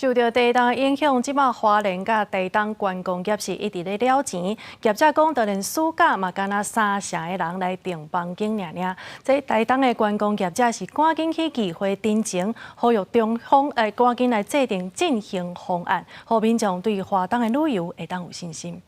受到地震影响，即马花莲甲地震观光业是一直咧了钱。业者讲，就连暑假嘛，敢若3成的人来订房间尔。这地震的观光业者是赶紧去计划定情，呼吁中方赶紧来制定进行方案，互民众对花东的旅游会当有信心。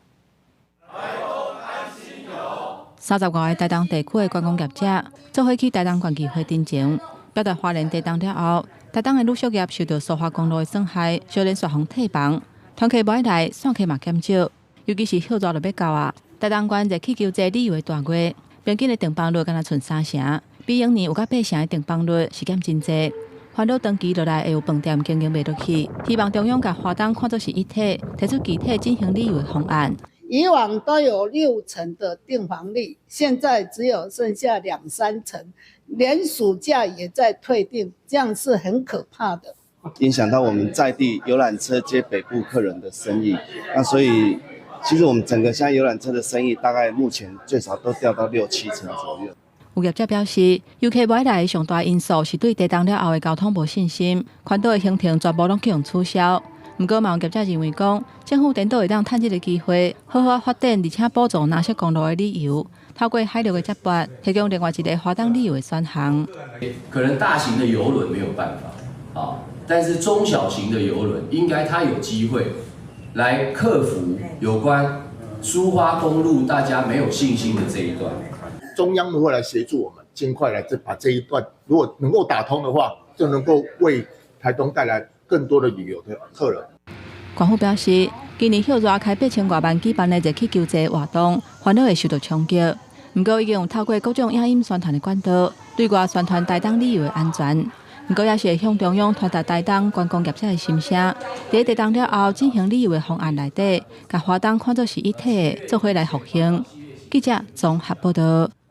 30外个台东地区的观光业者做伙去台东县议会定情，表达花莲地震了后，台东的旅宿业受到苏花公路的损害，小连续航退房，团客无爱来，散客嘛减少，尤其是休热就要到啊。台东县热气球节旅游的大月，平均的订房率敢若剩3成，比往年有甲8成的订房率是减真济。烦恼长期落来会有饭店经营袂落去，希望中央甲花东看作是一体，提出具体进行旅游的方案。以往都有6成的订房率，现在只有剩下2-3成，连暑假也在退订，这样是很可怕的，影响到我们在地游览车接北部客人的生意。那所以，其实我们整个现在游览车的生意，大概目前最少都掉到6-7成左右。有业者表示，游客买来的上大因素是对地震了后的交通无信心，环岛的行程全部拢去用取消。不过，嘛有业者认为讲，政府颠倒会当趁这个机会，好好发展而且补助哪些公路的旅游，透过海陆的接驳，提供另外一个花东旅游的选项。可能大型的邮轮没有办法啊，但是中小型的邮轮应该它有机会来克服有关苏花公路大家没有信心的这一段。中央如果来协助我们，尽快来把这一段如果能够打通的话，就能够为台东带来更多的旅游的客人。官府表示，今年休热开8000多万举办的热气球节活动，烦恼会受到冲击。不过，已经有透过各种影音宣传的管道，对外宣传台东旅游的安全。不过，也是会向中央传达台东观光业者的心声，在地震了后进行旅游的方案内底，把花东看作是一体，做伙来复兴。记者综合报道。